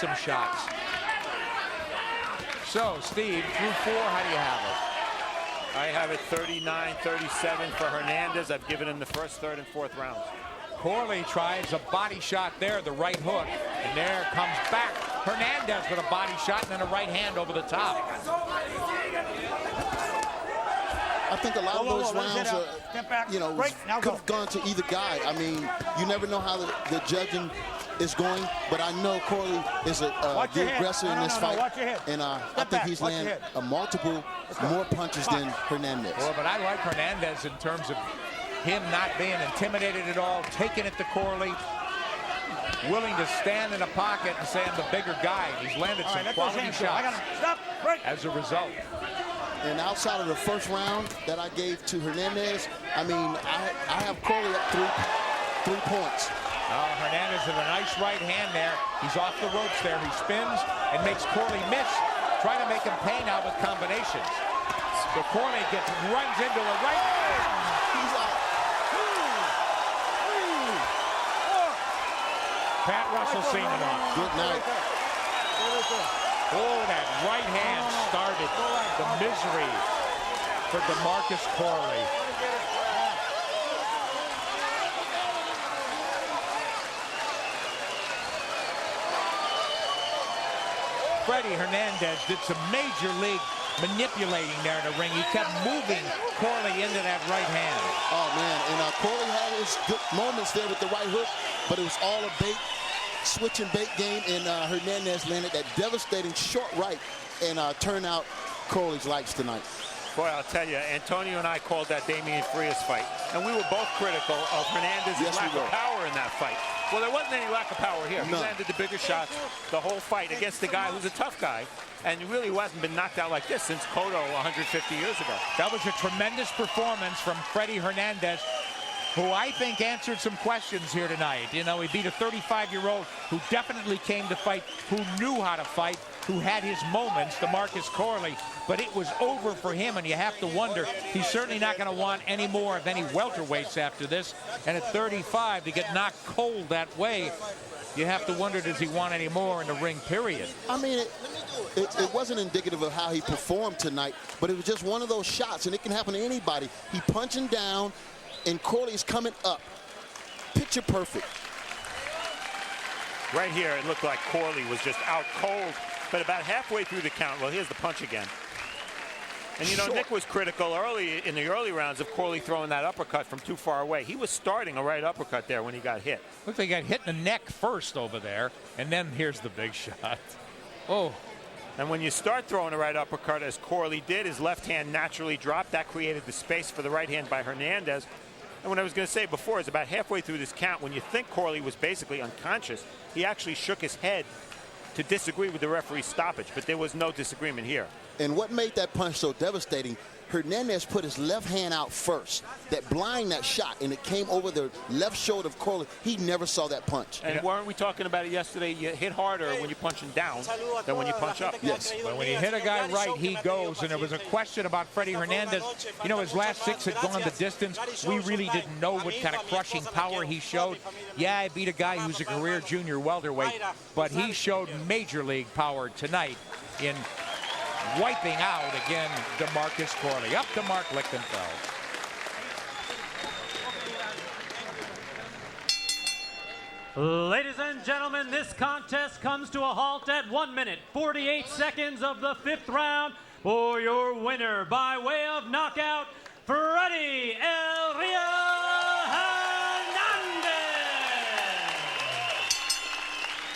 some shots. So, Steve, through 4, how do you have it? I have it 39-37 for Hernandez. I've given him the first, third, and fourth rounds. Corley tries a body shot there, the right hook, and there comes back Hernandez with a body shot and then a right hand over the top. I think a lot of those rounds are, you know, could have gone to either guy. I mean, you never know how the judging is going, but I know Corley is the aggressor in this fight, and I think he's landed more punches than Hernandez. Well, but I like Hernandez in terms of him not being intimidated at all, taking it to Corley, willing to stand in a pocket and say, I'm the bigger guy. He's landed some quality shots as a result. And outside of the first round that I gave to Hernandez, I mean, I have Corley up 3 points. Hernandez with a nice right hand there. He's off the ropes there. He spins and makes Corley miss, trying to make him pay now with combinations. So Corley runs into a right. He's out. Pat Russell seen him off. Good night. Oh, that right hand started the misery for Demarcus Corley. Freddy Hernandez did some major league manipulating there in the ring. He kept moving Corley into that right hand. Oh, man, and Corley had his good moments there with the right hook, but it was all a bait. Switch and bait game, and Hernandez landed that devastating short right and turned out Corley's lights tonight. Boy, I'll tell you, Antonio and I called that Damian Frias fight, and we were both critical of Hernandez's lack of power in that fight. Well, there wasn't any lack of power here. He landed the bigger shots the whole fight against the guy who's a tough guy, and he really hasn't been knocked out like this since Cotto 150 years ago. That was a tremendous performance from Freddy Hernandez, who I think answered some questions here tonight. You know, he beat a 35-year-old who definitely came to fight, who knew how to fight, who had his moments, Demarcus Corley, but it was over for him, and you have to wonder, he's certainly not going to want any more of any welterweights after this, and at 35, to get knocked cold that way, you have to wonder, does he want any more in the ring, period? I mean, it wasn't indicative of how he performed tonight, but it was just one of those shots, and it can happen to anybody. He punching down, and Corley's coming up. Picture perfect. Right here, it looked like Corley was just out cold, but about halfway through the count, well, here's the punch again. And, you know, Nick was critical in the early rounds of Corley throwing that uppercut from too far away. He was starting a right uppercut there when he got hit. Looks like he got hit in the neck first over there, and then here's the big shot. Oh. And when you start throwing a right uppercut, as Corley did, his left hand naturally dropped. That created the space for the right hand by Hernandez. And what I was going to say before is about halfway through this count, when you think Corley was basically unconscious, he actually shook his head to disagree with the referee's stoppage, but there was no disagreement here. And what made that punch so devastating, Hernandez put his left hand out first, that blind that shot, and it came over the left shoulder of Corley. He never saw that punch. And weren't we talking about it yesterday? You hit harder when you're punching down than when you punch up. Yes. But when you hit a guy right, he goes. And there was a question about Freddy Hernandez. You know, his last 6 had gone the distance. We really didn't know what kind of crushing power he showed. Yeah, I beat a guy who's a career junior welterweight, but he showed major league power tonight in wiping out, again, Demarcus Corley. Up to Mark Lichtenfeld. Ladies and gentlemen, this contest comes to a halt at 1 minute, 48 seconds of the 5th round. For your winner, by way of knockout, Freddy El Rio Hernandez.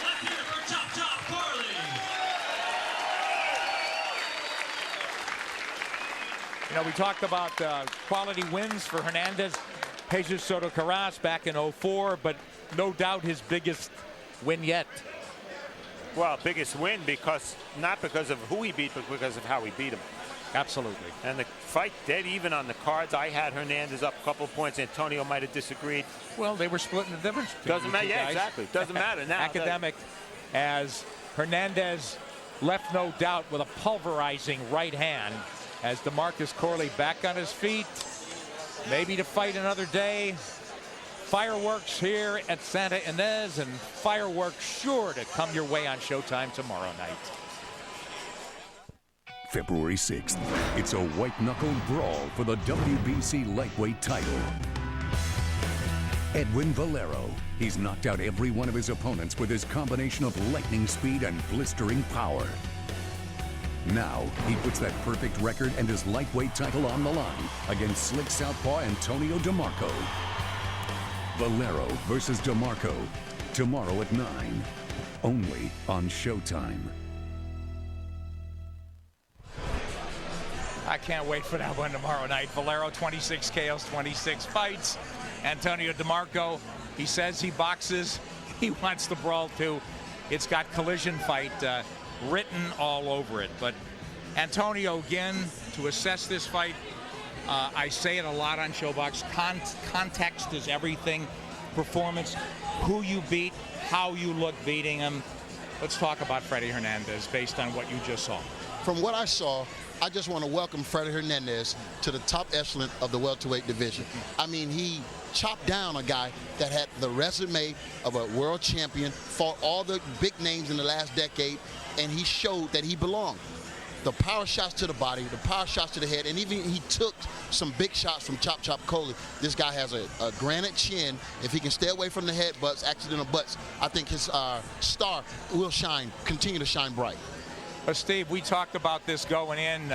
Let's hear it for Top Corley. You know, we talked about quality wins for Hernandez. Jesus Soto Carras back in 04, but no doubt his biggest win yet. Well, biggest win not because of who he beat, but because of how he beat him. Absolutely. And the fight dead even on the cards. I had Hernandez up a couple points. Antonio might have disagreed. Well, they were splitting the difference. Doesn't matter. Yeah, exactly. Doesn't matter now. Academic, as Hernandez left no doubt with a pulverizing right hand. As Demarcus Corley back on his feet, maybe to fight another day. Fireworks here at Santa Ynez, and fireworks sure to come your way on Showtime tomorrow night. February 6th, it's a white-knuckled brawl for the WBC lightweight title. Edwin Valero. He's knocked out every one of his opponents with his combination of lightning speed and blistering power. Now, he puts that perfect record and his lightweight title on the line against slick southpaw Antonio DeMarco. Valero versus DeMarco, tomorrow at 9, only on Showtime. I can't wait for that one tomorrow night. Valero, 26 KOs, 26 fights. Antonio DeMarco, he says he boxes. He wants the brawl too. It's got collision fight written all over it. But Antonio, again, to assess this fight, I say it a lot on Showbox. Context is everything. Performance, who you beat, how you look beating him. Let's talk about Freddy Hernandez based on what you just saw. From what I saw, I just want to welcome Freddy Hernandez to the top echelon of the welterweight division. I mean, he chopped down a guy that had the resume of a world champion, fought all the big names in the last decade, and he showed that he belonged. The power shots to the body, the power shots to the head, and even he took some big shots from Chop Corley. This guy has a granite chin. If he can stay away from the headbutts, accidental butts, I think his star will shine, continue to shine bright. Steve, we talked about this going in.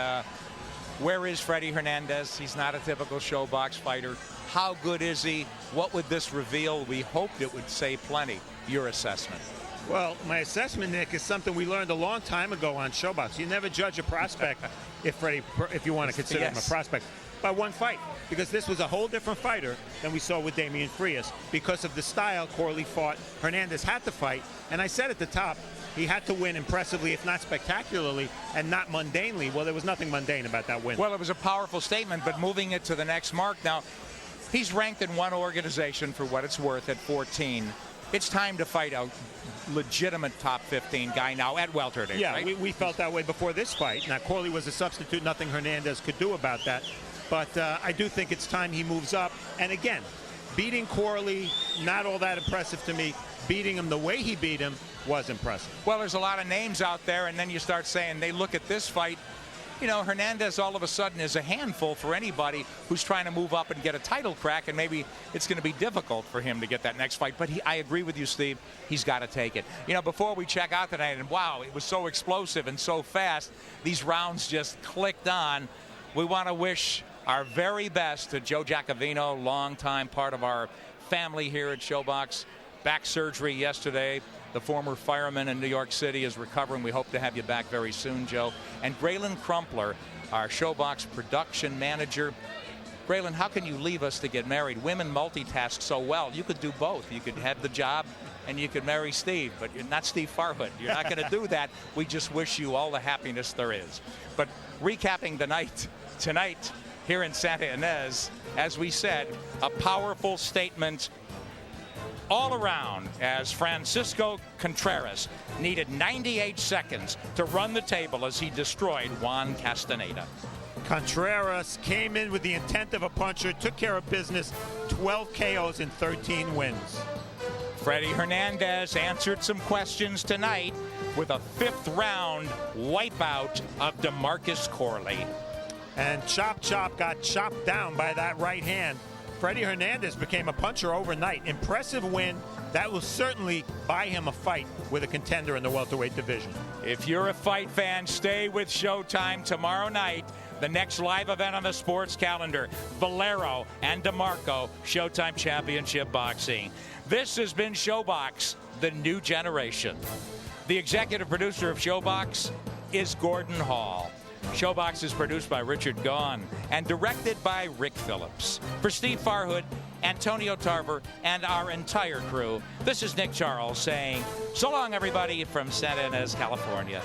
Where is Freddy Hernandez? He's not a typical Showbox fighter. How good is he? What would this reveal? We hoped it would say plenty. Your assessment. Well, my assessment, Nick, is something we learned a long time ago on Showbox. You never judge a prospect, if you want to consider him a prospect, by one fight. Because this was a whole different fighter than we saw with Damian Frias. Because of the style Corley fought, Hernandez had to fight. And I said at the top, he had to win impressively, if not spectacularly, and not mundanely. Well, there was nothing mundane about that win. Well, it was a powerful statement, but moving it to the next mark. Now, he's ranked in one organization for what it's worth at 14. It's time to fight a legitimate top 15 guy now at welterweight. Yeah, right? we felt that way before this fight. Now, Corley was a substitute. Nothing Hernandez could do about that. But I do think it's time he moves up. And again, beating Corley, not all that impressive to me. Beating him the way he beat him was impressive. Well, there's a lot of names out there, and then you start saying they look at this fight. You know, Hernandez all of a sudden is a handful for anybody who's trying to move up and get a title crack, and maybe it's going to be difficult for him to get that next fight. But I agree with you, Steve. He's got to take it. You know, before we check out tonight, and wow, it was so explosive and so fast, these rounds just clicked on. We want to wish our very best to Joe Giacovino, longtime part of our family here at Showbox. Back surgery yesterday. The former fireman in New York City is recovering. We hope to have you back very soon, Joe. And Braylon Crumpler, our Showbox production manager. Braylon, how can you leave us to get married? Women multitask so well. You could do both. You could have the job and you could marry Steve, but you're not Steve Farhood. You're not going to do that. We just wish you all the happiness there is. But recapping the night tonight here in Santa Ynez, as we said, a powerful statement all around as Francisco Contreras needed 98 seconds to run the table as he destroyed Juan Castaneda. Contreras came in with the intent of a puncher, took care of business, 12 KOs and 13 wins. Freddy Hernandez answered some questions tonight with a fifth-round wipeout of Demarcus Corley. And Chop got chopped down by that right hand. Freddy Hernandez became a puncher overnight. Impressive win. That will certainly buy him a fight with a contender in the welterweight division. If you're a fight fan, stay with Showtime tomorrow night. The next live event on the sports calendar, Valero and DeMarco, Showtime Championship Boxing. This has been Showbox, the new generation. The executive producer of Showbox is Gordon Hall. Showbox is produced by Richard Gaughan and directed by Rick Phillips. For Steve Farhood, Antonio Tarver, and our entire crew, this is Nick Charles saying so long, everybody, from Santa Ynez, California.